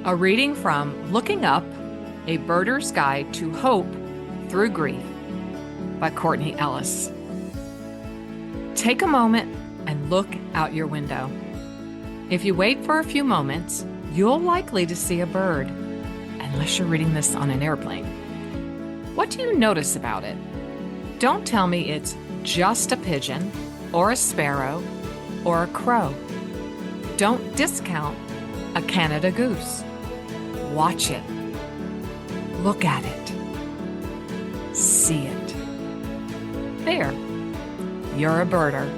A reading from Looking Up, A Birder's Guide to Hope Through Grief by Courtney Ellis. Take a moment and look out your window. If you wait for a few moments, you'll likely to see a bird, unless you're reading this on an airplane. What do you notice about it? Don't tell me it's just a pigeon or a sparrow or a crow. Don't discount a Canada goose. Watch it. Look at it. See it. There. You're a birder.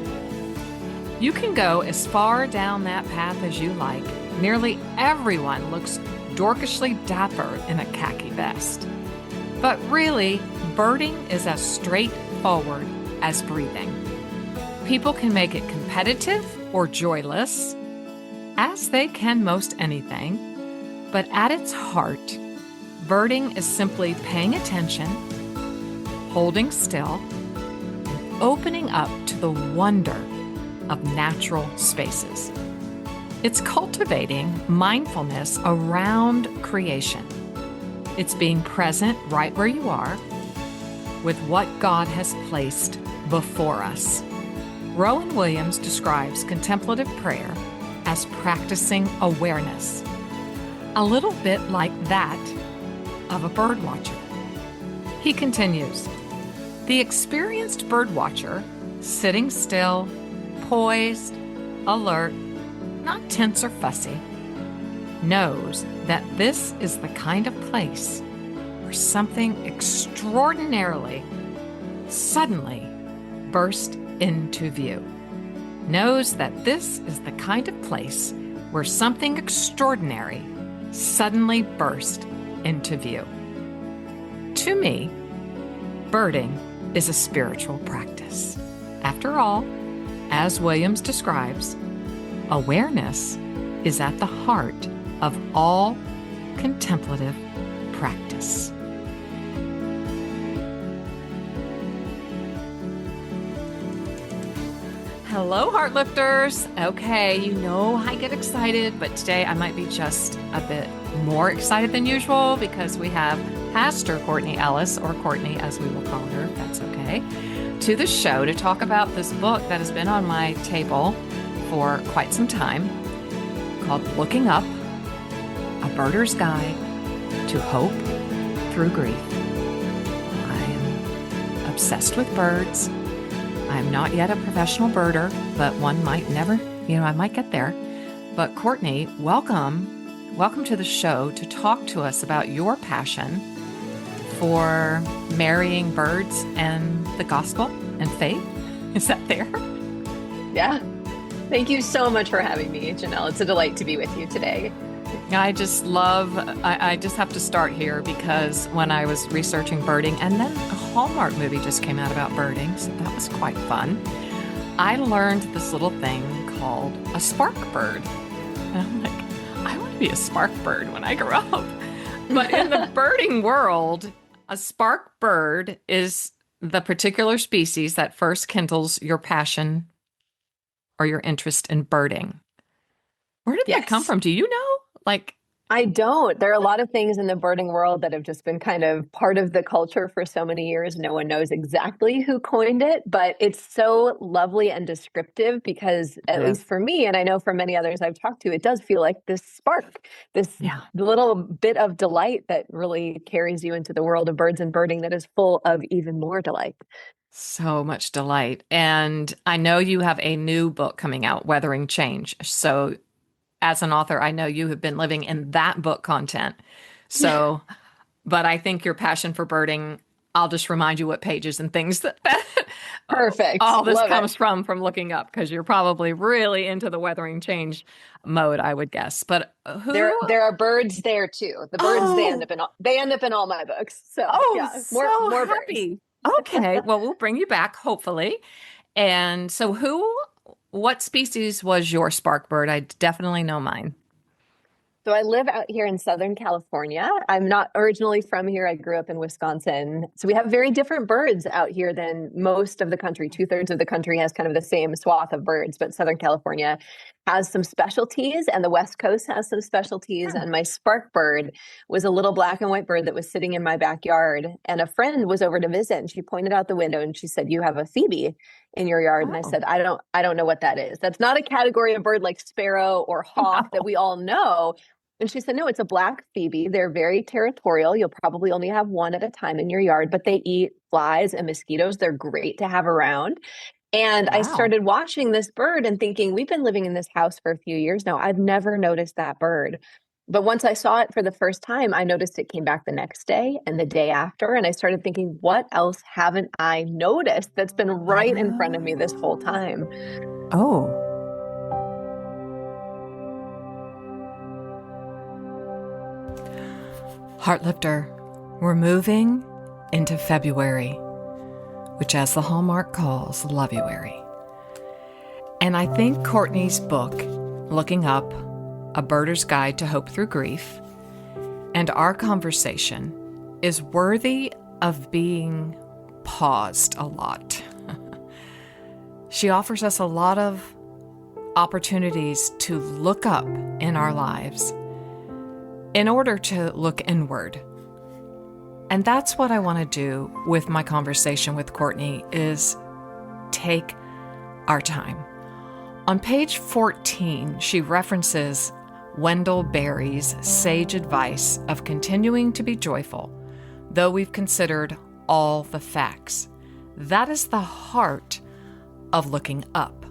You can go as far down that path as you like. Nearly everyone looks dorkishly dapper in a khaki vest. But really, birding is as straightforward as breathing. People can make it competitive or joyless, as they can most anything. But at its heart, birding is simply paying attention, holding still, and opening up to the wonder of natural spaces. It's cultivating mindfulness around creation. It's being present right where you are with what God has placed before us. Rowan Williams describes contemplative prayer as practicing awareness, a little bit like that of a birdwatcher. He continues, the experienced birdwatcher, sitting still, poised, alert, not tense or fussy, knows that this is the kind of place where something extraordinarily, suddenly burst into view. Knows that this is the kind of place where something extraordinary suddenly burst into view. To me, birding is a spiritual practice. After all, as Williams describes, awareness is at the heart of all contemplative practice. Hello, Heartlifters. Okay, you know I get excited, but today I might be just a bit more excited than usual because we have Pastor Courtney Ellis, or Courtney as we will call her, if that's okay, to the show to talk about this book that has been on my table for quite some time called Looking Up, A Birder's Guide to Hope Through Grief. I am obsessed with birds. I'm not yet a professional birder, but one might never, I might get there. But Courtney, welcome to the show to talk to us about your passion for marrying birds and the gospel and faith. Is that fair? Yeah. Thank you so much for having me, Janelle. It's a delight to be with you today. I just have to start here because when I was researching birding, and then a Hallmark movie just came out about birding, so that was quite fun. I learned this little thing called a spark bird. And I'm like, I want to be a spark bird when I grow up. But in the birding world, a spark bird is the particular species that first kindles your passion or your interest in birding. Where did that come from? Do you know? I don't. There are a lot of things in the birding world that have just been kind of part of the culture for so many years. No one knows exactly who coined it, but it's so lovely and descriptive because, at least for me, and I know for many others I've talked to, it does feel like this spark, this little bit of delight that really carries you into the world of birds and birding that is full of even more delight. So much delight. And I know you have a new book coming out, Weathering Change. So as an author, I know you have been living in that book content. So, but I think your passion for birding, I'll just remind you what pages and things that Perfect. all this Love comes from Looking Up, because you're probably really into the Weathering Change mode, I would guess. But there are birds there too. The birds, they end up in all my books. So more happy. Birds. Okay, well, we'll bring you back hopefully. And so what species was your spark bird? I definitely know mine. So I live out here in Southern California. I'm not originally from here. I grew up in Wisconsin. So we have very different birds out here than most of the country. 2/3 of the country has kind of the same swath of birds, but Southern California has some specialties, and the West Coast has some specialties. And my spark bird was a little black and white bird that was sitting in my backyard. And a friend was over to visit, and she pointed out the window and she said, "You have a phoebe in your yard." And I said, I don't know what that is. That's not a category of bird like sparrow or hawk that we all know. And she said, "No, it's a black phoebe. They're very territorial. You'll probably only have one at a time in your yard, but they eat flies and mosquitoes. They're great to have around." And I started watching this bird and thinking, we've been living in this house for a few years now. I've never noticed that bird. But once I saw it for the first time, I noticed it came back the next day and the day after. And I started thinking, what else haven't I noticed that's been right in front of me this whole time? Oh. Heartlifter, we're moving into February, which, as the Hallmark calls, Loveuary. And I think Courtney's book, Looking Up, A Birder's Guide to Hope Through Grief, and our conversation is worthy of being paused a lot. She offers us a lot of opportunities to look up in our lives in order to look inward. And that's what I want to do with my conversation with Courtney, is take our time. On page 14, she references Wendell Berry's sage advice of continuing to be joyful, though we've considered all the facts. That is the heart of looking up.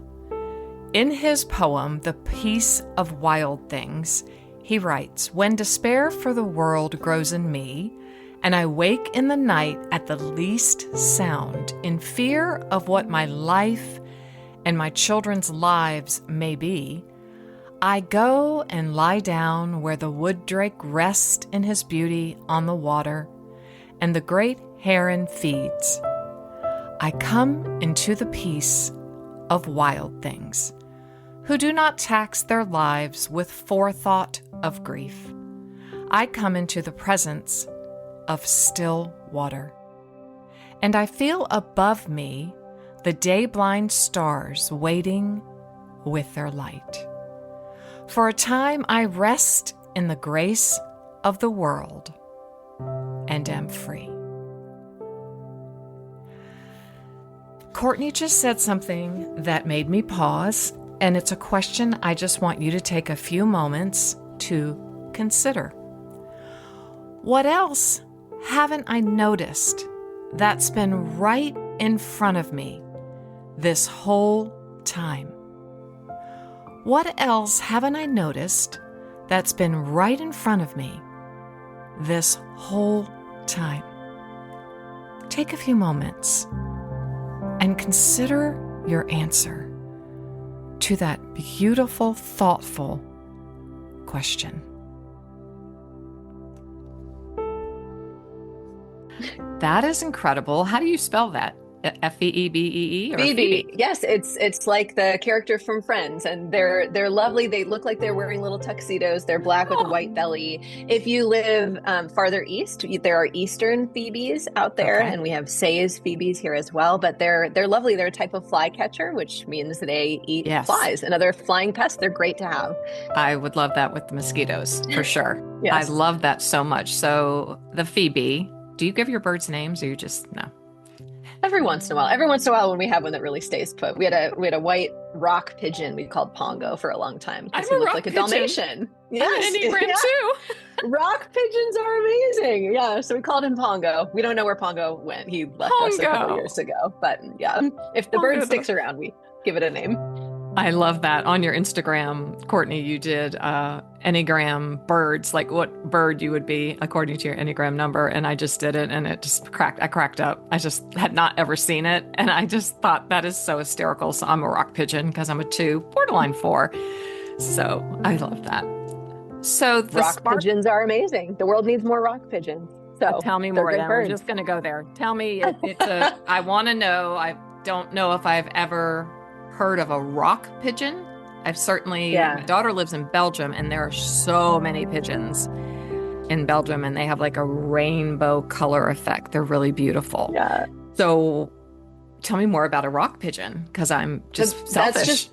In his poem, The Peace of Wild Things, he writes, "When despair for the world grows in me, and I wake in the night at the least sound, in fear of what my life and my children's lives may be, I go and lie down where the wood drake rests in his beauty on the water, and the great heron feeds. I come into the peace of wild things, who do not tax their lives with forethought of grief. I come into the presence of still water, and I feel above me the day-blind stars waiting with their light. For a time I rest in the grace of the world and am free." Courtney just said something that made me pause, and it's a question I just want you to take a few moments to consider. What else haven't I noticed that's been right in front of me this whole time? What else haven't I noticed that's been right in front of me this whole time? Take a few moments and consider your answer to that beautiful, thoughtful question. That is incredible. How do you spell that? F-E-E-B-E-E? Phoebe. Yes, it's like the character from Friends, and they're lovely. They look like they're wearing little tuxedos. They're black with a white belly. If you live farther east, there are eastern phoebes out there, and we have Say's phoebes here as well. But they're lovely. They're a type of flycatcher, which means they eat flies and other flying pests. They're great to have. I would love that with the mosquitoes for sure. Yes. I love that so much. So the phoebe. Do you give your birds names, or you just no? Every once in a while, when we have one that really stays put. We had a white rock pigeon we called Pongo for a long time because he looked like a Dalmatian. Yes, and Enneagram too. Rock pigeons are amazing. Yeah, so we called him Pongo. We don't know where Pongo went. He left us a couple years ago. But yeah, if the bird sticks around, we give it a name. I love that. On your Instagram, Courtney, you did Enneagram birds, like what bird you would be according to your Enneagram number. And I just did it, and it just I cracked up. I just had not ever seen it. And I just thought that is so hysterical. So I'm a rock pigeon because I'm a 2, borderline 4. So I love that. So the rock pigeons are amazing. The world needs more rock pigeons. So tell me more. Then we're just going to go there. Tell me. I want to know. I don't know if I've ever heard of a rock pigeon. I've certainly, my daughter lives in Belgium, and there are so many pigeons in Belgium, and they have like a rainbow color effect. They're really beautiful. Yeah. So tell me more about a rock pigeon, because I'm just selfish.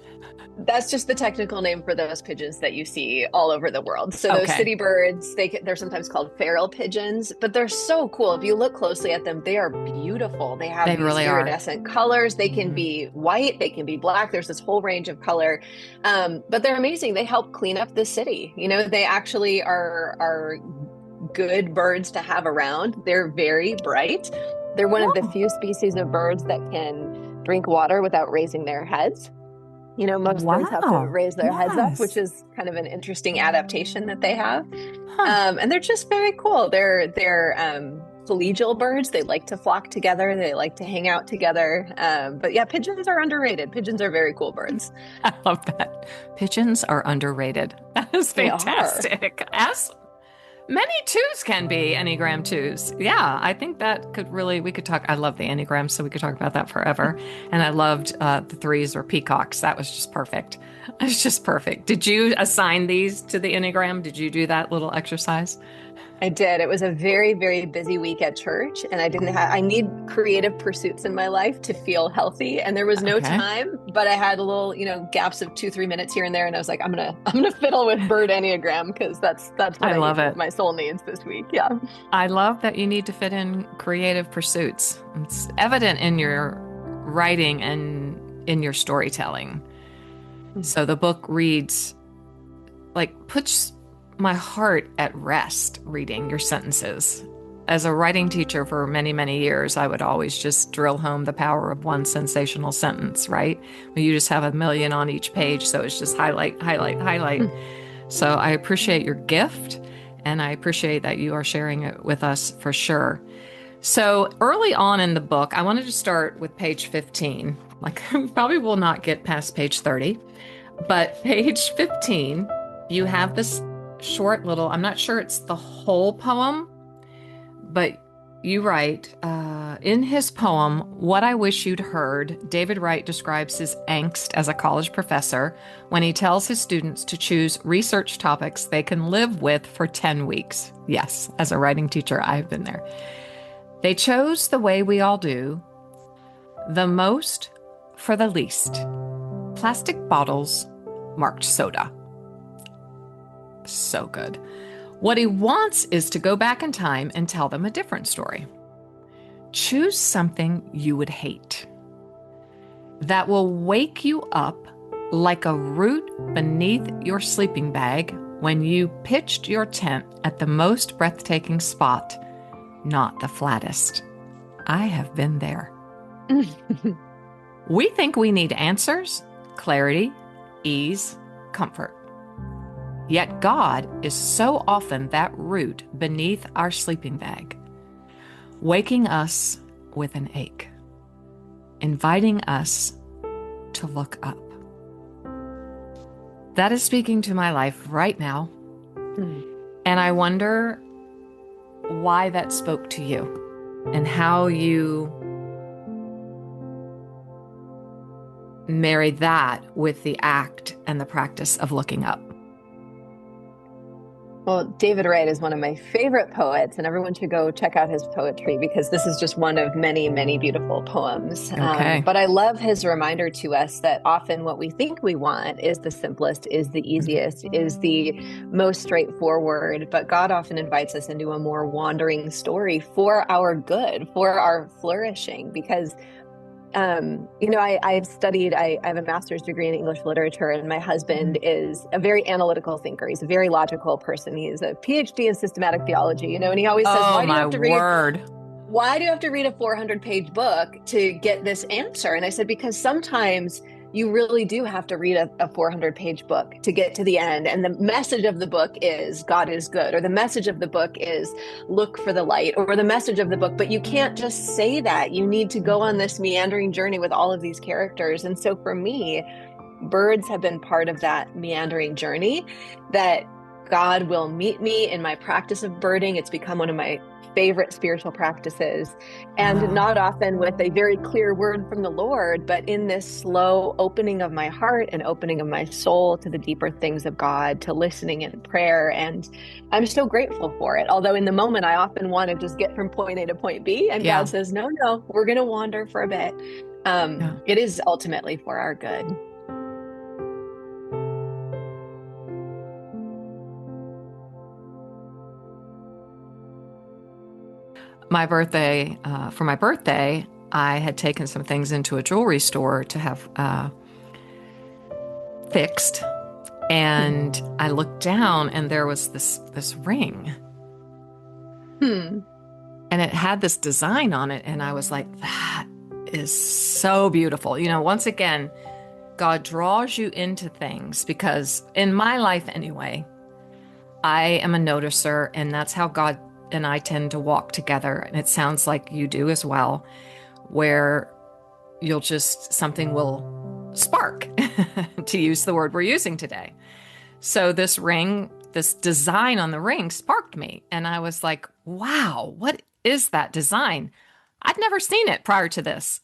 That's just the technical name for those pigeons that you see all over the world. So those Okay. city birds, they're sometimes called feral pigeons, but they're so cool. If you look closely at them, they are beautiful. They have They these really are. iridescent colors. They can Mhm. be white, they can be black. There's this whole range of color. But they're amazing. They help clean up the city. They actually are good birds to have around. They're very bright. They're one of the Oh, few species of birds that can drink water without raising their heads. Most birds have to wow. raise their heads up, which Yes. is kind of an interesting adaptation that they have. Huh. And they're just very cool. They're collegial birds. They like to flock together. They like to hang out together. But yeah, pigeons are underrated. Pigeons are very cool birds. I love that. Pigeons are underrated. That is They are. fantastic. As many twos can be Enneagram twos. Yeah, I think that we could talk. I love the Enneagram, so we could talk about that forever. And I loved the threes or peacocks. That was just perfect. It's just perfect. Did you assign these to the Enneagram? Did you do that little exercise? I did. It was a very, very busy week at church, and I need creative pursuits in my life to feel healthy. And there was no Okay. time, but I had a little, gaps of 2, 3 minutes here and there. And I was like, I'm gonna fiddle with bird Enneagram because that's what I I need, love it. what my soul needs this week. Yeah. I love that you need to fit in creative pursuits. It's evident in your writing and in your storytelling. So the book reads, puts my heart at rest reading your sentences. As a writing teacher for many, many years, I would always just drill home the power of one sensational sentence, right? Well, you just have a million on each page, so it's just highlight, highlight, highlight. So I appreciate your gift, and I appreciate that you are sharing it with us for sure. So early on in the book, I wanted to start with page 15. Probably will not get past page 30, but page 15, you have this short little, I'm not sure it's the whole poem, but you write, in his poem, What I Wish You'd Heard, David Wright describes his angst as a college professor when he tells his students to choose research topics they can live with for 10 weeks. Yes, as a writing teacher, I've been there. They chose the way we all do, the most for the least. Plastic bottles marked soda. So good. What he wants is to go back in time and tell them a different story. Choose something you would hate that will wake you up like a root beneath your sleeping bag when you pitched your tent at the most breathtaking spot, not the flattest. I have been there. We think we need answers, clarity, ease, comfort. Yet God is so often that root beneath our sleeping bag, waking us with an ache, inviting us to look up. That is speaking to my life right now. And I wonder why that spoke to you and how you marry that with the act and the practice of looking up. Well, David Wright is one of my favorite poets, and everyone should go check out his poetry because this is just one of many, many beautiful poems. Okay. But I love his reminder to us that often what we think we want is the simplest, is the easiest, is the most straightforward. But God often invites us into a more wandering story for our good, for our flourishing, because I've studied, I have a master's degree in English literature, and my husband is a very analytical thinker. He's a very logical person. He's a PhD in systematic theology, and he always says, Oh, my word. Why do you have to read a 400-page book to get this answer? And I said, because sometimes you really do have to read a 400-page book to get to the end. And the message of the book is God is good, or the message of the book is look for the light, or the message of the book. But you can't just say that. You need to go on this meandering journey with all of these characters. And so for me, birds have been part of that meandering journey, that God will meet me in my practice of birding. It's become one of my favorite spiritual practices, and not often with a very clear word from the Lord, but in this slow opening of my heart and opening of my soul to the deeper things of God, to listening and prayer. And I'm so grateful for it. Although in the moment, I often want to just get from point A to point B, and God says, no, we're going to wander for a bit. It is ultimately for our good. For my birthday, I had taken some things into a jewelry store to have fixed. And I looked down and there was this ring. Hmm. And it had this design on it. And I was like, that is so beautiful. Once again, God draws you into things because in my life anyway, I am a noticer, and that's how God and I tend to walk together. And it sounds like you do as well, where something will spark, to use the word we're using today. So this design on the ring sparked me. And I was like, wow, what is that design? I'd never seen it prior to this.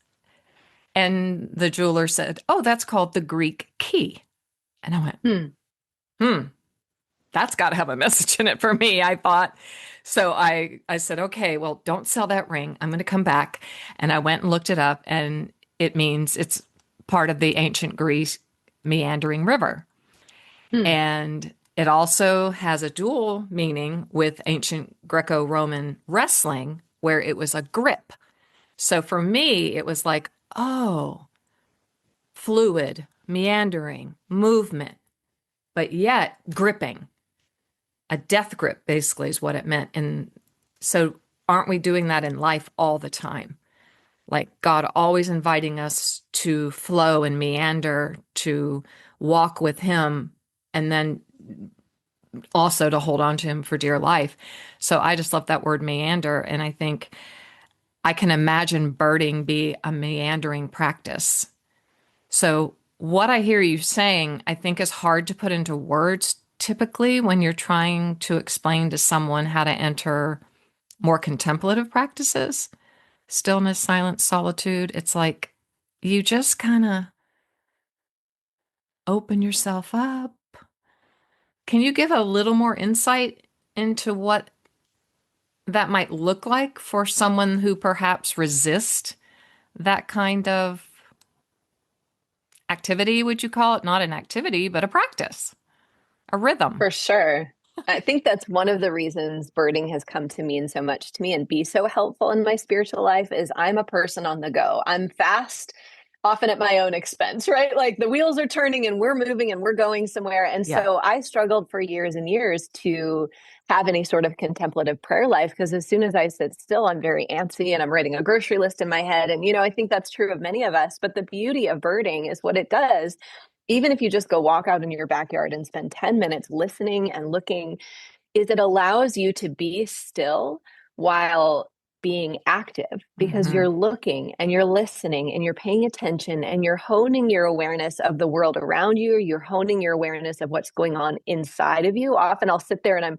And the jeweler said, oh, that's called the Greek key. And I went, hmm, that's got to have a message in it for me, I thought. So I said, okay, well, don't sell that ring. I'm going to come back. And I went and looked it up, and it's part of the ancient Greece meandering river. And it also has a dual meaning with ancient Greco-Roman wrestling, where it was a grip. So for me, it was like, oh, fluid, meandering, movement, but yet gripping. A death grip basically is what it meant. And so aren't we doing that in life all the time? Like God always inviting us to flow and meander, to walk with him, and then also to hold on to him for dear life. So I just love that word meander. And I think I can imagine birding be a meandering practice. So what I hear you saying, I think is hard to put into words typically when you're trying to explain to someone how to enter more contemplative practices, stillness, silence, solitude. It's like you just kind of open yourself up. Can you give a little more insight into what that might look like for someone who perhaps resists that kind of activity, would you call it? Not an activity, but a practice, a rhythm. For sure. I think that's one of the reasons birding has come to mean so much to me and be so helpful in my spiritual life is I'm a person on the go. I'm fast, often at my own expense, right? Like the wheels are turning and we're moving and we're going somewhere. And Yeah. so I struggled for years and years to have any sort of contemplative prayer life because as soon as I sit still, I'm very antsy and I'm writing a grocery list in my head. And, I think that's true of many of us. But the beauty of birding is what it does. Even if you just go walk out in your backyard and spend 10 minutes listening and looking, is it allows you to be still while being active because you're looking and you're listening and you're paying attention and you're honing your awareness of the world around you. You're honing your awareness of what's going on inside of you. Often I'll sit there and I'm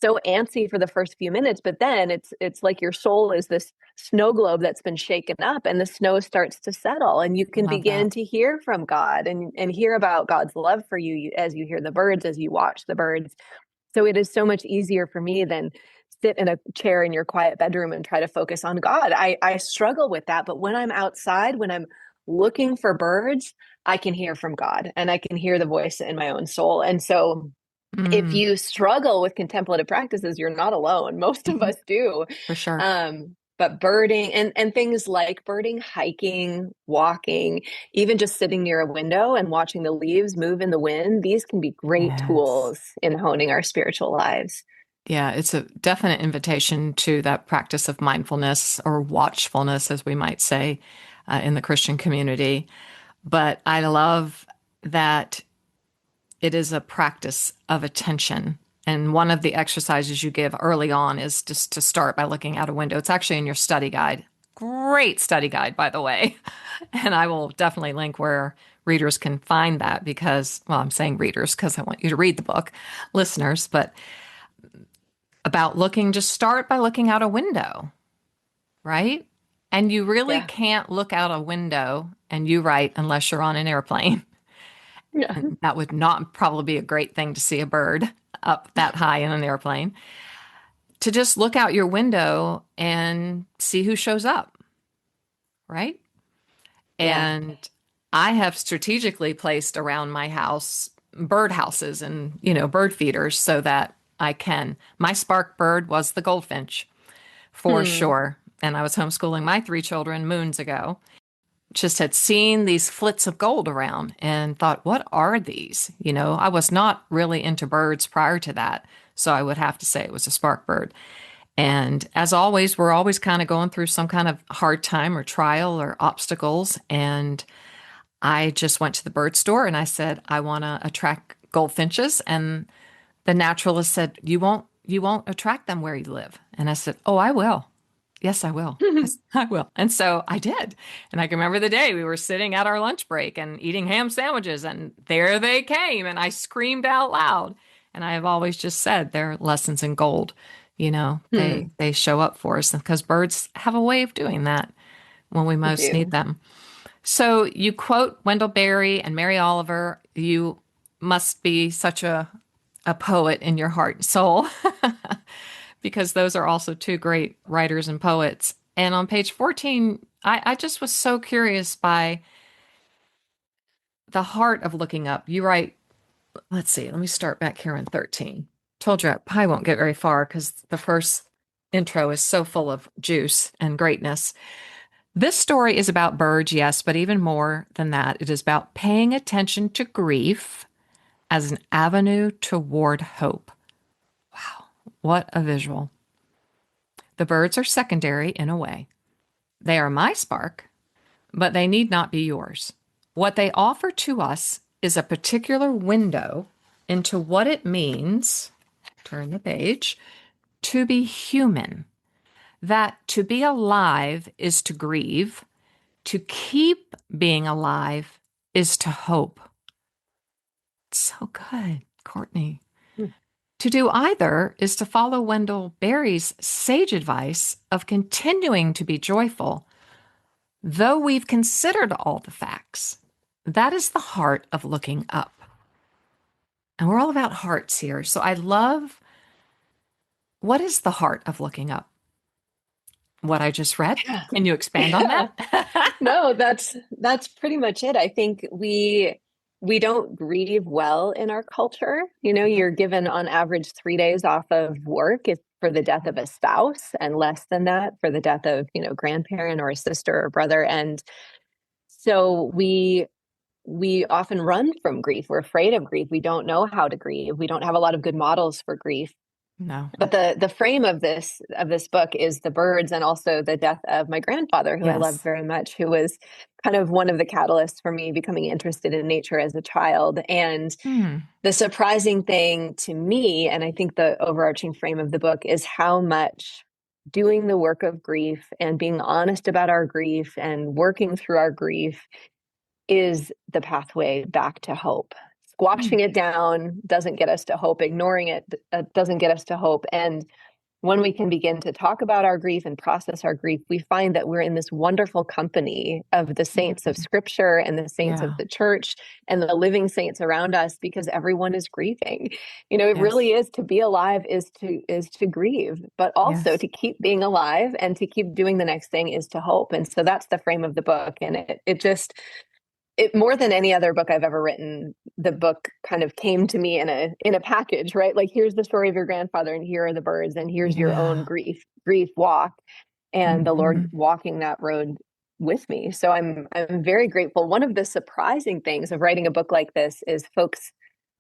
so antsy for the first few minutes, but then it's like your soul is this snow globe that's been shaken up and the snow starts to settle and you can begin to hear from God and hear about God's love for you as you hear the birds, as you watch the birds. So it is so much easier for me than sit in a chair in your quiet bedroom and try to focus on God. I struggle with that. But when I'm outside, when I'm looking for birds, I can hear from God and I can hear the voice in my own soul. And so if you struggle with contemplative practices, you're not alone. Most of us do. For sure. But birding and things like birding, hiking, walking, even just sitting near a window and watching the leaves move in the wind, these can be great tools in honing our spiritual lives. Yeah, it's a definite invitation to that practice of mindfulness or watchfulness, as we might say, in the Christian community. But I love that it is a practice of attention. And one of the exercises you give early on is just to start by looking out a window. It's actually in your study guide. Great study guide, by the way. And I will definitely link where readers can find that because, well, I'm saying readers because I want you to read the book, listeners, but about just start by looking out a window, right? And you really can't look out a window and you write unless you're on an airplane. Yeah. And that would not probably be a great thing to see a bird up that high in an airplane. To just look out your window and see who shows up, right? Yeah. And I have strategically placed around my house bird houses and, bird feeders so that I can. My spark bird was the goldfinch for Hmm. sure. And I was homeschooling my three children moons ago. Just had seen these flits of gold around and thought, what are these? I was not really into birds prior to that. So I would have to say it was a spark bird. And as always, we're always kind of going through some kind of hard time or trial or obstacles. And I just went to the bird store and I said, I want to attract goldfinches. And the naturalist said, you won't attract them where you live. And I said, oh, I will. Yes, I will. I will. And so I did. And I can remember the day we were sitting at our lunch break and eating ham sandwiches, and there they came. And I screamed out loud. And I have always just said they're lessons in gold. Hmm. They show up for us because birds have a way of doing that when we I most need do. them. So you quote Wendell Berry and Mary Oliver. You must be such a poet in your heart and soul because those are also two great writers and poets. And on page 14, I just was so curious by the heart of looking up. You write, let's see, let me start back here in 13. Told you I probably won't get very far because the first intro is so full of juice and greatness. This story is about birds, yes, but even more than that, it is about paying attention to grief as an avenue toward hope. Wow, what a visual. The birds are secondary in a way. They are my spark, but they need not be yours. What they offer to us is a particular window into what it means, turn the page, to be human. That to be alive is to grieve, to keep being alive is to hope. It's so good, Courtney. Hmm. To do either is to follow Wendell Berry's sage advice of continuing to be joyful, though we've considered all the facts. That is the heart of looking up. And we're all about hearts here. So I love what is the heart of looking up? What I just read? Yeah. Can you expand on Yeah. that? No, that's pretty much it. I think we don't grieve well in our culture. You're given on average 3 days off of work if for the death of a spouse, and less than that for the death of, grandparent or a sister or brother. And so we often run from grief. We're afraid of grief. We don't know how to grieve. We don't have a lot of good models for grief. No. But the frame of this book is the birds, and also the death of my grandfather, who I loved Yes. very much, who was kind of one of the catalysts for me becoming interested in nature as a child. And Hmm. the surprising thing to me, and I think the overarching frame of the book, is how much doing the work of grief and being honest about our grief and working through our grief is the pathway back to hope. Hmm. Squashing it down doesn't get us to hope. Ignoring it doesn't get us to hope. And when we can begin to talk about our grief and process our grief, we find that we're in this wonderful company of the saints of Mhm. scripture and the saints of Yeah. the church and the living saints around us, because everyone is grieving. It really Yes. is, to be alive is to grieve, but also Yes. to keep being alive and to keep doing the next thing is to hope. And so that's the frame of the book. And it just it more than any other book I've ever written, the book kind of came to me in a package, right? Like, here's the story of your grandfather, and here are the birds, and here's your own Yeah. grief walk, and the Lord Hmm. walking that road with me. So I'm very grateful. One of the surprising things of writing a book like this is folks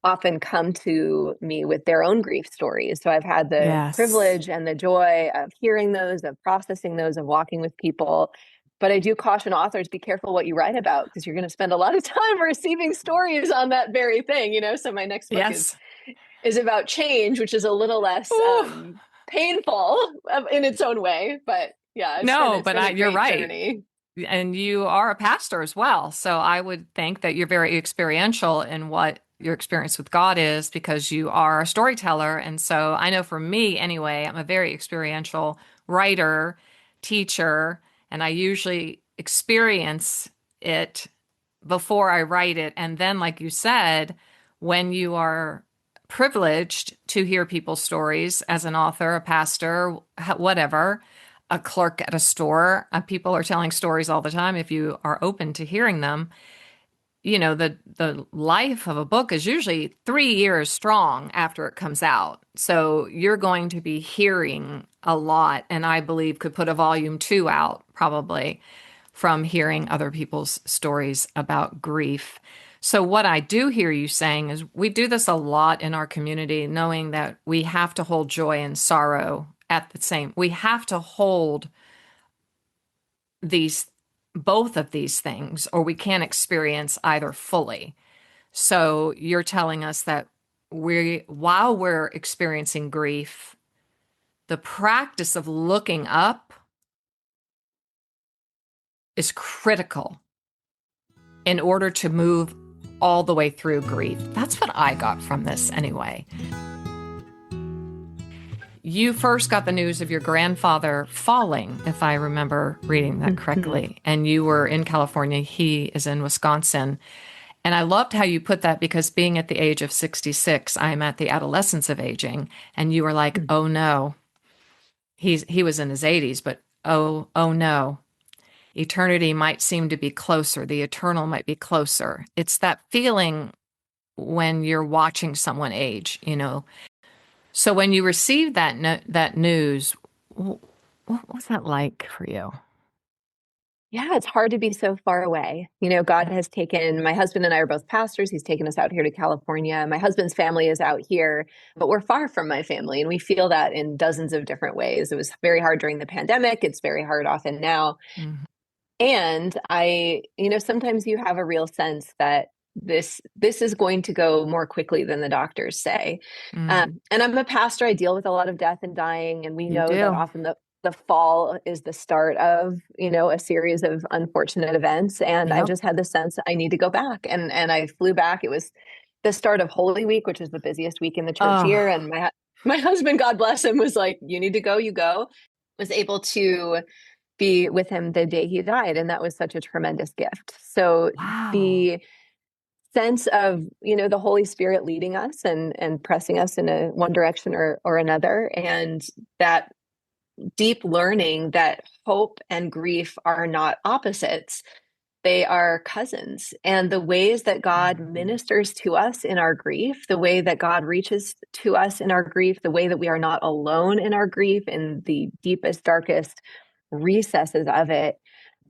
often come to me with their own grief stories. So I've had the Yes. privilege and the joy of hearing those, of processing those, of walking with people. But I do caution authors, be careful what you write about, because you're going to spend a lot of time receiving stories on that very thing. So my next book is Yes. is about change, which is a little less Ooh. painful in its own way. But yeah, it's been No, it's but been a you're great right. journey. And you are a pastor as well. So I would think that you're very experiential in what your experience with God is because you are a storyteller. And so I know for me, anyway, I'm a very experiential writer, teacher, and I usually experience it before I write it. And then, like you said, when you are privileged to hear people's stories as an author, a pastor, whatever, a clerk at a store, people are telling stories all the time if you are open to hearing them. the life of a book is usually 3 years strong after it comes out. So you're going to be hearing a lot, and I believe could put a volume two out probably from hearing other people's stories about grief. So what I do hear you saying is we do this a lot in our community, knowing that we have to hold joy and sorrow at the same. We have to hold these both of these things, or we can't experience either fully. So you're telling us that while we're experiencing grief, the practice of looking up is critical in order to move all the way through grief. That's what I got from this anyway. You first got the news of your grandfather falling, if I remember reading that correctly, and you were in California, he is in Wisconsin. And I loved how you put that, because being at the age of 66, I'm at the adolescence of aging, and you were like, oh no, he was in his 80s, but oh no, eternity might seem to be closer. The eternal might be closer. It's that feeling when you're watching someone age, So when you received that news, what was that like for you? Yeah, it's hard to be so far away. God has taken, my husband and I are both pastors. He's taken us out here to California. My husband's family is out here, but we're far from my family. And we feel that in dozens of different ways. It was very hard during the pandemic. It's very hard often now. Mm-hmm. And sometimes you have a real sense that this is going to go more quickly than the doctors say. Mm. And I'm a pastor. I deal with a lot of death and dying, and we You know that do. often the fall is the start of a series of unfortunate events. And I Yep. just had the sense I need to go back, and I flew back. It was the start of Holy Week, which is the busiest week in the church year. Oh, And my husband, God bless him, was like, "You need to go. You go." Was able to be with him the day he died, and that was such a tremendous gift. So wow. the sense of the Holy Spirit leading us and pressing us in one direction or another, and that deep learning that hope and grief are not opposites, they are cousins. And the ways that God Mhm. ministers to us in our grief, the way that God reaches to us in our grief, the way that we are not alone in our grief, in the deepest, darkest recesses of it,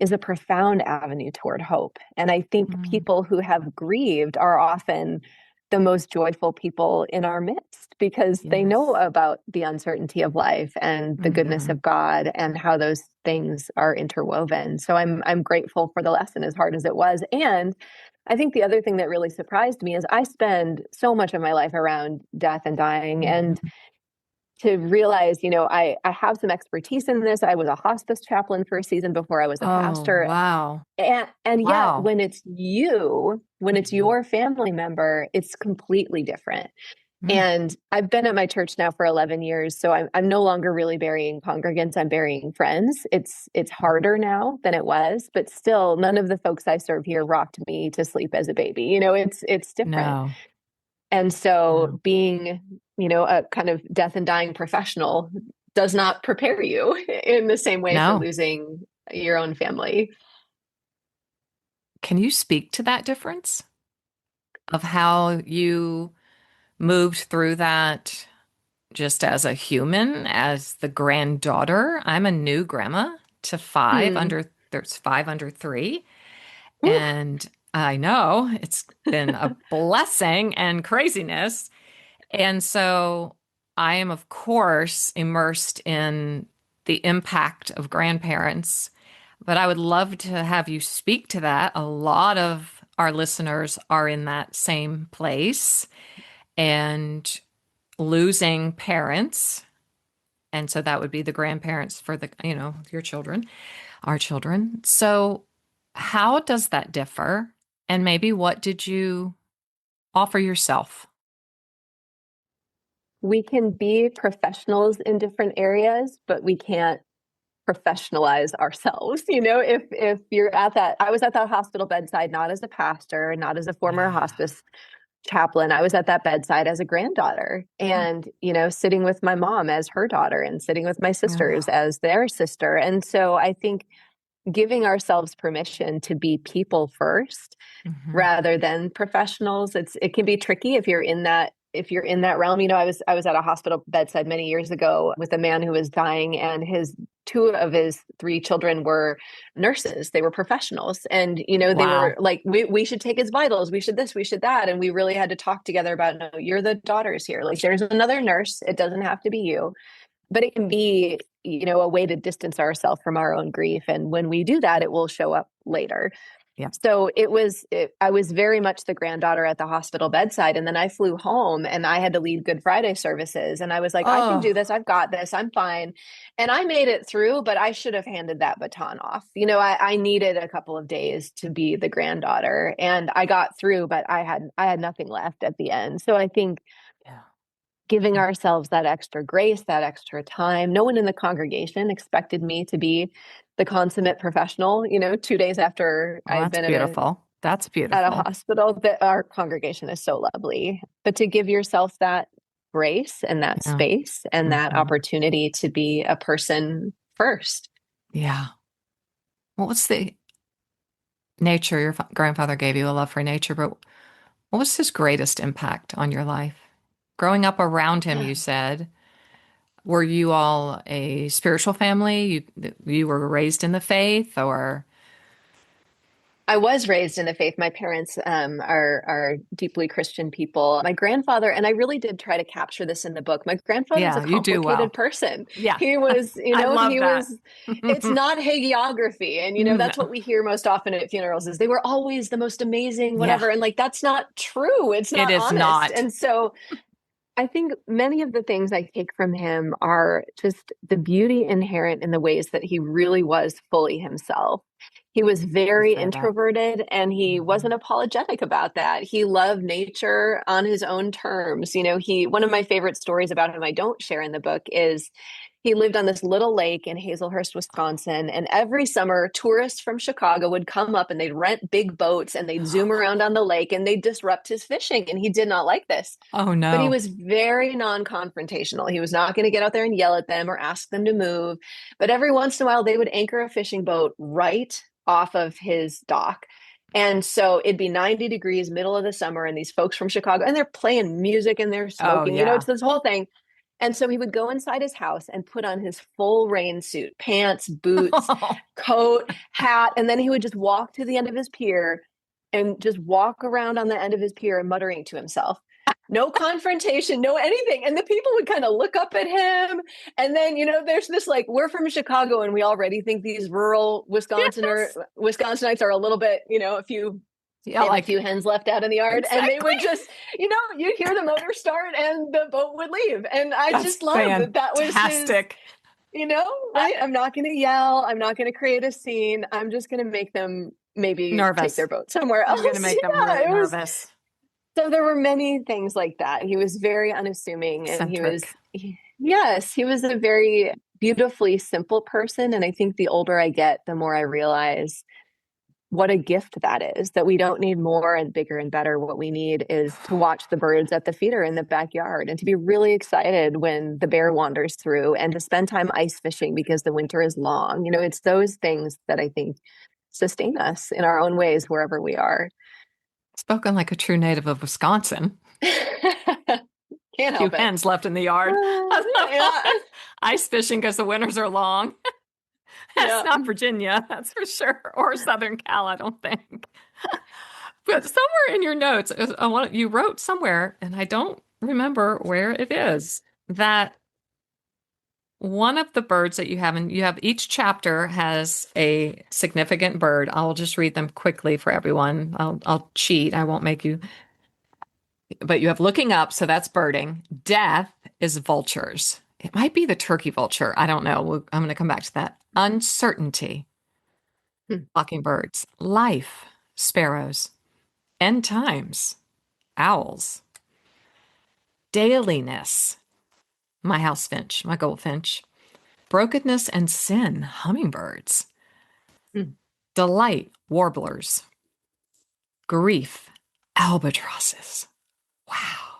is a profound avenue toward hope. And I think Mm. people who have grieved are often the most joyful people in our midst, because they know Yes. about the uncertainty of life and the goodness Hmm. of God and how those things are interwoven. So I'm grateful for the lesson, as hard as it was. And I think the other thing that really surprised me is I spend so much of my life around death and dying, and Hmm. to realize, I have some expertise in this. I was a hospice chaplain for a season before I was a Oh, pastor. wow. And yet Wow. when it's when it's Mhm. your family member, it's completely different. Mm. And I've been at my church now for 11 years, so I'm no longer really burying congregants. I'm burying friends. It's harder now than it was, but still, none of the folks I serve here rocked me to sleep as a baby. It's different. No, And so no, being, a kind of death and dying professional does not prepare you in the same way for no. losing your own family. Can you speak to that difference of how you moved through that just as a human, as the granddaughter? I'm a new grandma to Hmm. there's five under three. Oof. And I know it's been a blessing and craziness. And so I am, of course, immersed in the impact of grandparents, but I would love to have you speak to that. A lot of our listeners are in that same place and losing parents. And so that would be the grandparents for your children, our children. So, how does that differ? And maybe what did you offer yourself? We can be professionals in different areas, but we can't professionalize ourselves. If you're at that, I was at that hospital bedside, not as a pastor, not as a former Yeah. hospice chaplain. I was at that bedside as a granddaughter, and sitting with my mom as her daughter, and sitting with my sisters Oh, as their sister. And so I think giving ourselves permission to be people first Mhm. rather than professionals. It can be tricky if you're in that realm. I was at a hospital bedside many years ago with a man who was dying, and his two of his three children were nurses. They were professionals, and they were Wow. like, we should take his vitals, we should this, we should that, and we really had to talk together about, no, you're the daughters here. Like, there's another nurse. It doesn't have to be you, but it can be, a way to distance ourselves from our own grief. And when we do that, it will show up later. Yeah. So I was very much the granddaughter at the hospital bedside. And then I flew home and I had to lead Good Friday services. And I was like, I can do Oh, this. I've got this. I'm fine. And I made it through, but I should have handed that baton off. I needed a couple of days to be the granddaughter, and I got through, but I had nothing left at the end. So I think yeah. giving ourselves that extra grace, that extra time. No one in the congregation expected me to be the consummate professional, 2 days after Oh, I'd that's been beautiful. That's at a beautiful. hospital. That our congregation is so lovely. But to give yourself that grace and that Yeah. space and that Mhm. opportunity to be a person first. Yeah. What was the nature your grandfather gave you a love for nature, but what was his greatest impact on your life? Growing up around him, you said, were you all a spiritual family? You were raised in the faith, or I was raised in the faith. My parents are deeply Christian people. My grandfather, and I really did try to capture this in the book. My grandfather was a yeah, you do complicated well. person. Yeah, He was, I love he that. was. It's not hagiography, and No. that's what we hear most often at funerals is they were always the most amazing, Yeah, whatever. And like that's not true. It's it not is honest. not. And so I think many of the things I take from him are just the beauty inherent in the ways that he really was fully himself. He was You very say that. introverted and he Mhm. wasn't apologetic about that. He loved nature on his own terms. One of my favorite stories about him I don't share in the book is he lived on this little lake in Hazelhurst, Wisconsin. And every summer, tourists from Chicago would come up and they'd rent big boats and they'd zoom around on the lake and they'd disrupt his fishing. And he did not like this. Oh But he no. was very non-confrontational. He was not going to get out there and yell at them or ask them to move. But every once in a while, they would anchor a fishing boat right off of his dock. And so it'd be 90 degrees, middle of the summer, and these folks from Chicago, and they're playing music and they're Oh smoking, it's yeah. this whole thing. And so he would go inside his house and put on his full rain suit, pants, boots, coat, hat, and then he would just walk to the end of his pier and just walk around on the end of his pier muttering to himself. No confrontation, no anything. And the people would kind of look up at him. And then, there's this like, we're from Chicago and we already think these rural Yes. Wisconsinites are a little bit, Yeah, a few like hens left out in the yard, and they exactly. would just, you'd hear the motor start and the boat would leave. And I That's just love that that was his, fantastic. right? I'm not going to yell. I'm not going to create a scene. I'm just going to make them maybe take Nervous. their boat somewhere You're going to else. make them Yeah, really it was. nervous. So there were many things like that. He was very unassuming, and Eccentric. yes, he was a very beautifully simple person. And I think the older I get, the more I realize what a gift that is, that we don't need more and bigger and better. What we need is to watch the birds at the feeder in the backyard and to be really excited when the bear wanders through and to spend time ice fishing because the winter is long. It's those things that I think sustain us in our own ways wherever we are. Spoken like a true native of Wisconsin. Can't Few help it. hens left in the yard. Yeah. Ice fishing because the winters are long. That's Yeah. not Virginia, that's for sure, or Southern Cal, I don't think. But somewhere in your notes, you wrote somewhere, and I don't remember where it is, that one of the birds that you have, and you have each chapter has a significant bird. I'll just read them quickly for everyone. I'll cheat. I won't make you. But you have looking up, so that's birding. Death is vultures. It might be the turkey vulture. I don't know. I'm going to come back to that. Uncertainty, Hmm. mockingbirds. Life, sparrows. End times, owls. Dailiness, my house finch, my goldfinch. Brokenness and sin, hummingbirds. Hmm. Delight, warblers. Grief, albatrosses. Wow.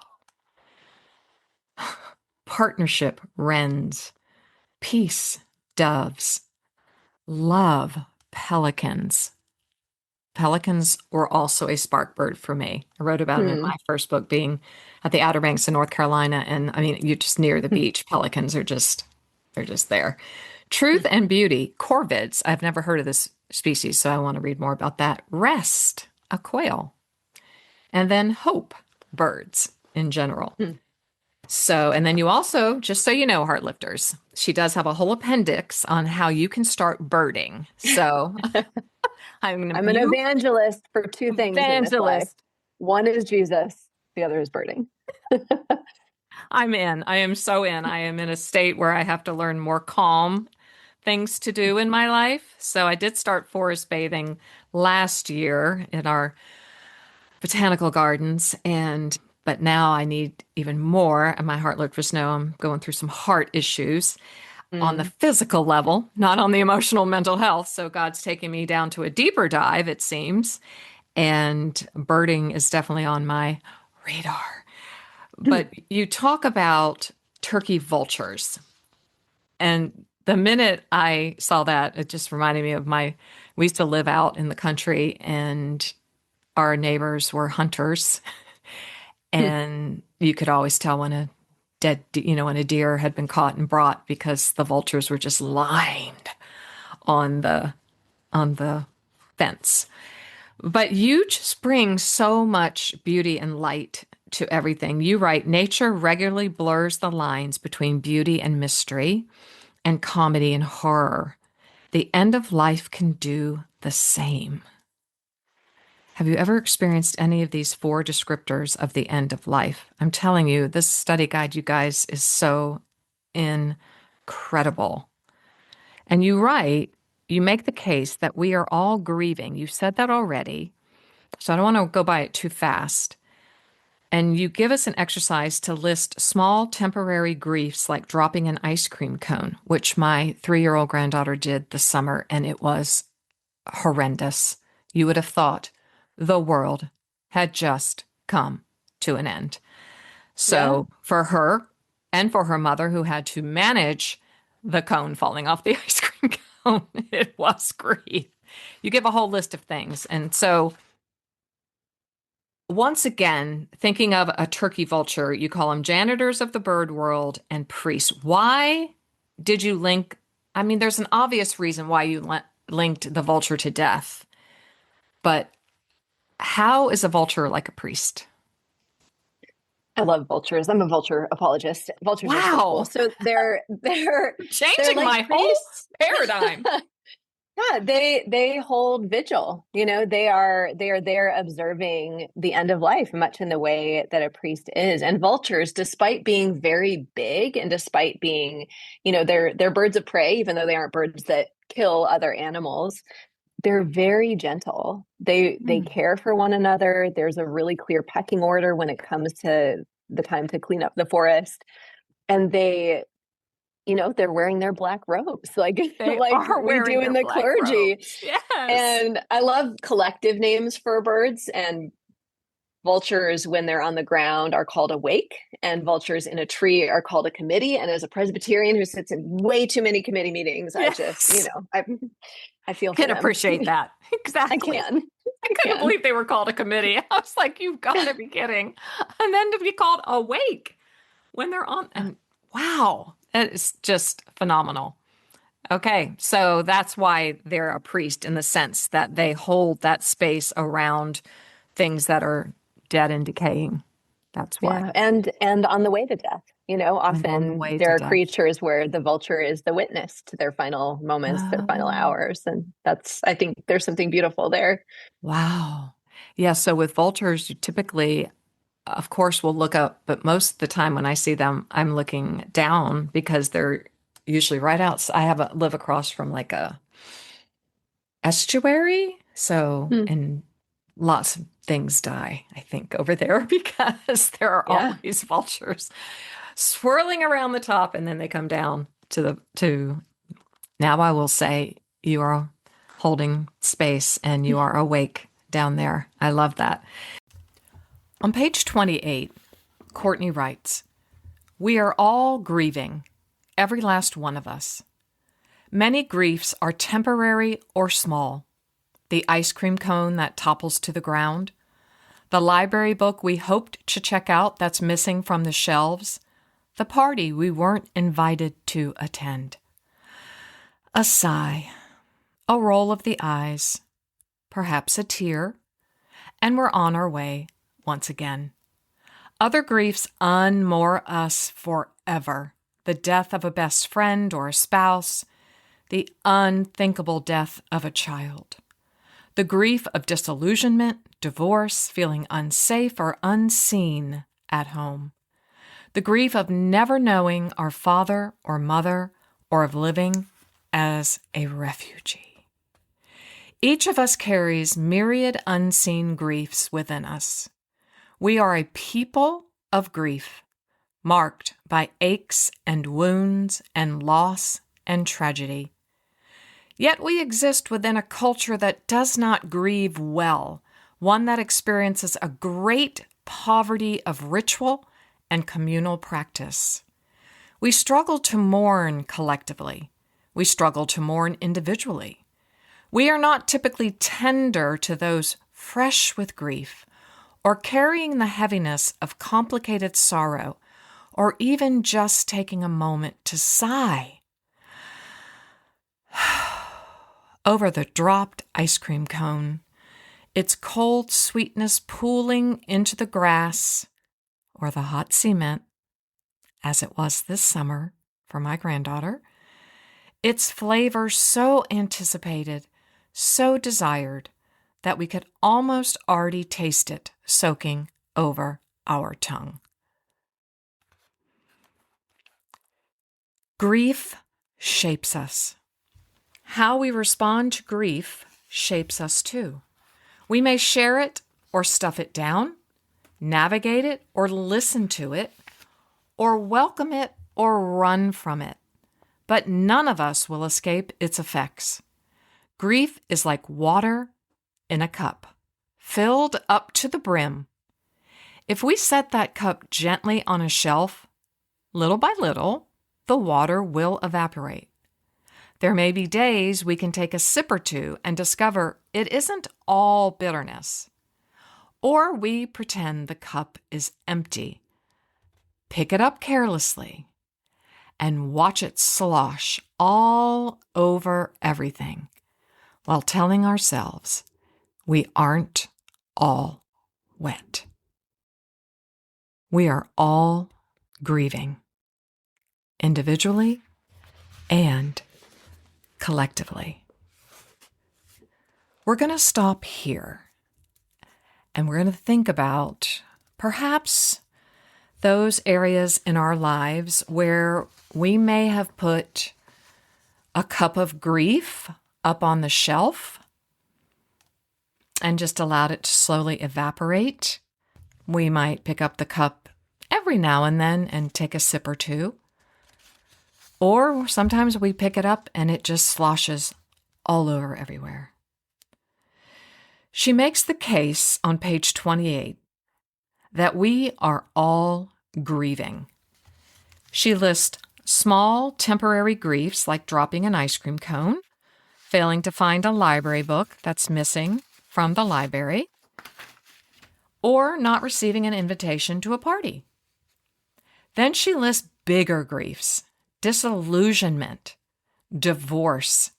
Partnership, wrens. Peace, doves. Love, pelicans. Pelicans were also a spark bird for me. I wrote about them in my first book, being at the Outer Banks of North Carolina. And I mean, you're just near the beach. Pelicans are just, they're just there. Truth and beauty, corvids. I've never heard of this species, so I want to read more about that. Rest, a quail. And then hope, birds in general. So, and then you also, just so you know, Heartlifters, she does have a whole appendix on how you can start birding. So I'm an evangelist for two things in this life. One is Jesus, the other is birding. I'm in. I am so in. I am in a state where I have to learn more calm things to do in my life. So I did start forest bathing last year in our botanical gardens, but now I need even more. And my heartlifters know I'm going through some heart issues on the physical level, not on the emotional mental health. So God's taking me down to a deeper dive, it seems. And birding is definitely on my radar. But you talk about turkey vultures. And the minute I saw that, it just reminded me of we used to live out in the country, and our neighbors were hunters. And you could always tell when a when a deer had been caught and brought, because the vultures were just lined on the fence. But you just bring so much beauty and light to everything. You write, nature regularly blurs the lines between beauty and mystery, and comedy and horror. The end of life can do the same. Have you ever experienced any of these 4 descriptors of the end of life? I'm telling you, this study guide, you guys, is so incredible. And you make the case that we are all grieving. You said that already, so I don't want to go by it too fast. And you give us an exercise to list small temporary griefs, like dropping an ice cream cone, which my 3-year-old granddaughter did this summer, and it was horrendous. You would have thought the world had just come to an end. So for her and for her mother, who had to manage the cone falling off the ice cream cone, it was grief. You give a whole list of things. And so once again, thinking of a turkey vulture, you call them janitors of the bird world and priests. Why did you link? I mean, there's an obvious reason why you linked the vulture to death, but how is a vulture like a priest? I love vultures. I'm a vulture apologist. Vultures are so cool. So they're changing like my priests. Whole paradigm. Yeah, they hold vigil. They are there observing the end of life, much in the way that a priest is. And vultures, despite being very big and despite being, they're birds of prey, even though they aren't birds that kill other animals, they're very gentle. They care for one another. There's a really clear pecking order when it comes to the time to clean up the forest. And they're wearing their black robes, like we do in the clergy. Yes. And I love collective names for birds. And vultures, when they're on the ground, are called awake, and vultures in a tree are called a committee. And as a Presbyterian who sits in way too many committee meetings, yes. I just, I feel can appreciate that. Exactly. I couldn't believe they were called a committee. I was like, you've got to be kidding. And then to be called awake when they're on, and wow, it's just phenomenal. Okay, so that's why they're a priest, in the sense that they hold that space around things that are dead and decaying. That's why. Yeah, and on the way to death. Often there are creatures where the vulture is the witness to their final moments, their final hours. And I think there's something beautiful there. Wow. Yeah. So with vultures, you typically, of course, will look up, but most of the time when I see them, I'm looking down, because they're usually right outside. I live across from like a estuary. So, and lots of things die, I think, over there, because there are always vultures swirling around the top, and then they come down to now I will say you are holding space and you are awake down there. I love that. On page 28, Courtney writes, "We are all grieving, every last one of us. Many griefs are temporary or small. The ice cream cone that topples to the ground, the library book we hoped to check out that's missing from the shelves, the party we weren't invited to attend. A sigh, a roll of the eyes, perhaps a tear, and we're on our way once again. Other griefs unmoor us forever. The death of a best friend or a spouse, the unthinkable death of a child. The grief of disillusionment, divorce, feeling unsafe or unseen at home. The grief of never knowing our father or mother or of living as a refugee. Each of us carries myriad unseen griefs within us. We are a people of grief, marked by aches and wounds and loss and tragedy. Yet we exist within a culture that does not grieve well, one that experiences a great poverty of ritual and communal practice. We struggle to mourn collectively. We struggle to mourn individually. We are not typically tender to those fresh with grief, or carrying the heaviness of complicated sorrow, or even just taking a moment to sigh over the dropped ice cream cone, its cold sweetness pooling into the grass or the hot cement, as it was this summer for my granddaughter, its flavor so anticipated, so desired, that we could almost already taste it soaking over our tongue. Grief shapes us. How we respond to grief shapes us too. We may share it or stuff it down, navigate it or listen to it, or welcome it or run from it. But none of us will escape its effects. Grief is like water in a cup, filled up to the brim. If we set that cup gently on a shelf, little by little, the water will evaporate. There may be days we can take a sip or two and discover it isn't all bitterness. Or we pretend the cup is empty, pick it up carelessly, and watch it slosh all over everything, while telling ourselves we aren't all wet. We are all grieving, individually and collectively. We're going to stop here, and we're going to think about perhaps those areas in our lives where we may have put a cup of grief up on the shelf and just allowed it to slowly evaporate. We might pick up the cup every now and then and take a sip or two. Or sometimes we pick it up and it just sloshes all over everywhere. She makes the case on page 28 that we are all grieving. She lists small temporary griefs like dropping an ice cream cone, failing to find a library book that's missing from the library, or not receiving an invitation to a party. Then she lists bigger griefs: disillusionment, divorce,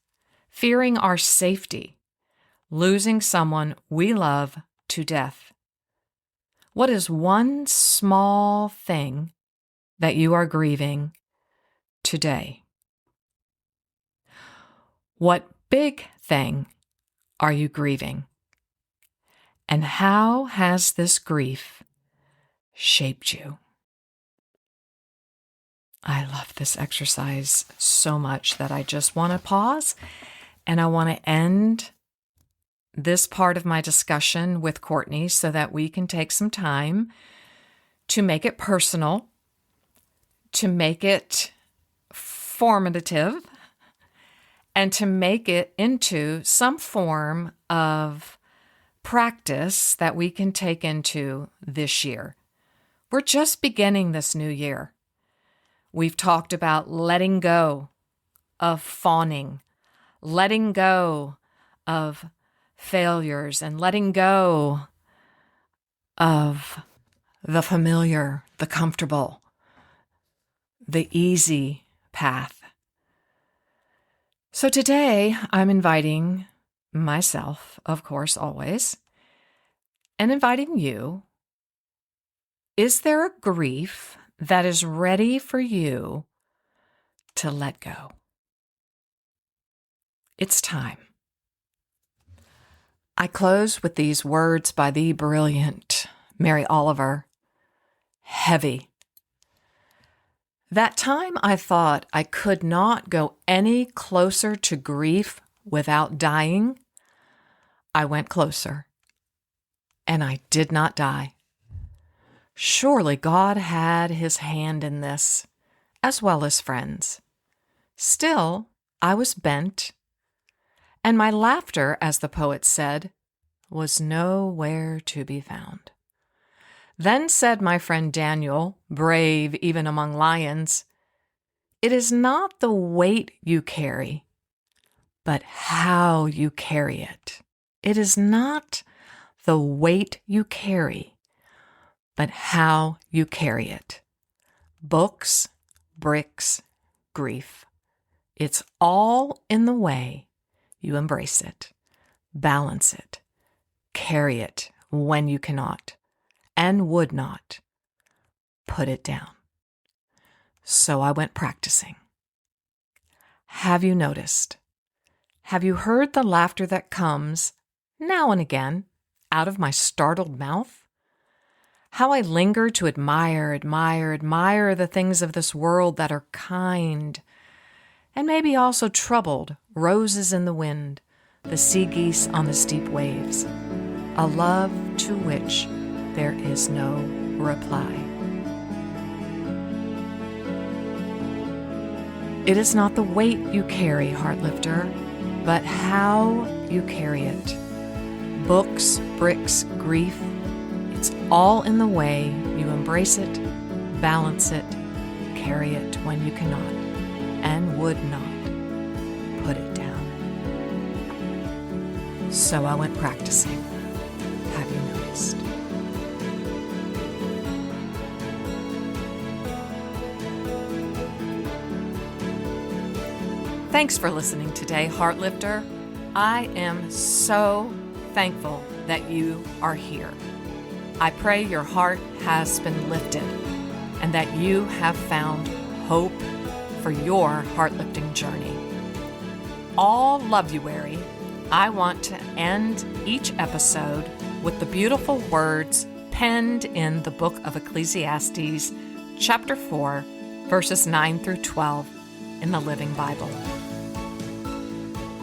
fearing our safety, losing someone we love to death. What is one small thing that you are grieving today? What big thing are you grieving? And how has this grief shaped you? I love this exercise so much that I just want to pause and I want to end this part of my discussion with Courtney so that we can take some time to make it personal, to make it formative, and to make it into some form of practice that we can take into this year. We're just beginning this new year. We've talked about letting go of fawning, letting go of failures and letting go of the familiar, the comfortable, the easy path. So today I'm inviting myself, of course, always, and inviting you. Is there a grief that is ready for you to let go? It's time. I close with these words by the brilliant Mary Oliver. Heavy. That time I thought I could not go any closer to grief without dying, I went closer, and I did not die. Surely God had his hand in this, as well as friends. Still, I was bent, and my laughter, as the poet said, was nowhere to be found. Then said my friend Daniel, brave even among lions, "It is not the weight you carry, but how you carry it. It is not the weight you carry, but how you carry it. Books, bricks, grief. It's all in the way you embrace it, balance it, carry it when you cannot, and would not put it down." So I went practicing. Have you noticed? Have you heard the laughter that comes, now and again, out of my startled mouth? How I linger to admire the things of this world that are kind, and maybe also troubled, roses in the wind, the sea geese on the steep waves, a love to which there is no reply. It is not the weight you carry, Heartlifter, but how you carry it. Books, bricks, grief, it's all in the way you embrace it, balance it, carry it when you cannot, and would not put it down. So I went practicing. Have you noticed? Thanks for listening today, Heartlifter. I am so thankful that you are here. I pray your heart has been lifted and that you have found hope for your heart-lifting journey. All Lovuary, I want to end each episode with the beautiful words penned in the book of Ecclesiastes, chapter 4, verses 9 through 12 in the Living Bible.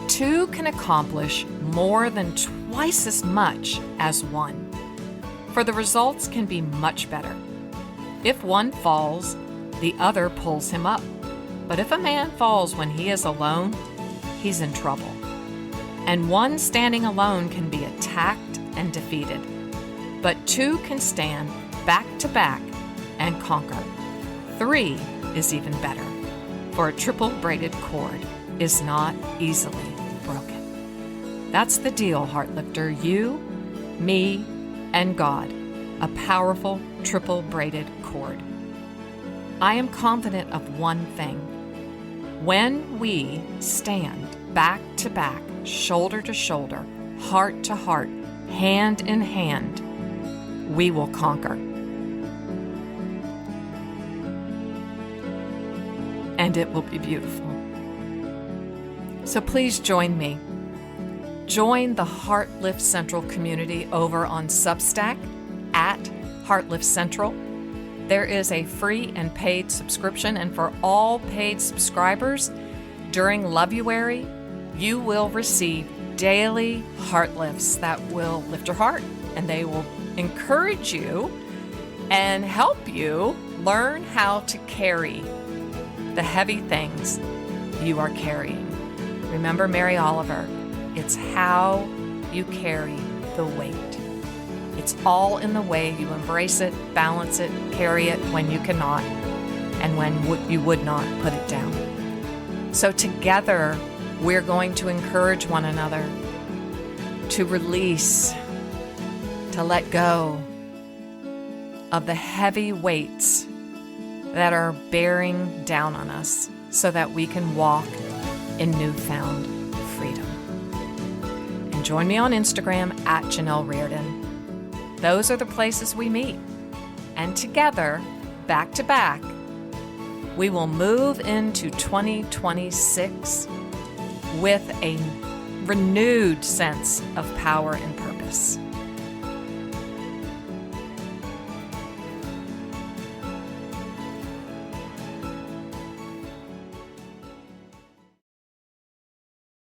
Two can accomplish more than twice as much as one, for the results can be much better. If one falls, the other pulls him up. But if a man falls when he is alone, he's in trouble. And one standing alone can be attacked and defeated. But two can stand back to back and conquer. Three is even better, for a triple braided cord is not easily broken. That's the deal, Heartlifter. You, me, and God, a powerful triple braided cord. I am confident of one thing. When we stand back to back, shoulder to shoulder, heart to heart, hand in hand, we will conquer. And it will be beautiful. So please join me. Join the Heartlift Central community over on Substack at Heartlift Central. There is a free and paid subscription, and for all paid subscribers, during Lovuary, you will receive daily heart lifts that will lift your heart, and they will encourage you and help you learn how to carry the heavy things you are carrying. Remember Mary Oliver, it's how you carry the weight. It's all in the way you embrace it, balance it, carry it when you cannot, and when you would not put it down. So together, we're going to encourage one another to release, to let go of the heavy weights that are bearing down on us so that we can walk in newfound freedom. And join me on Instagram at Janelle Reardon. Those are the places we meet. And together, back to back, we will move into 2026 with a renewed sense of power and purpose.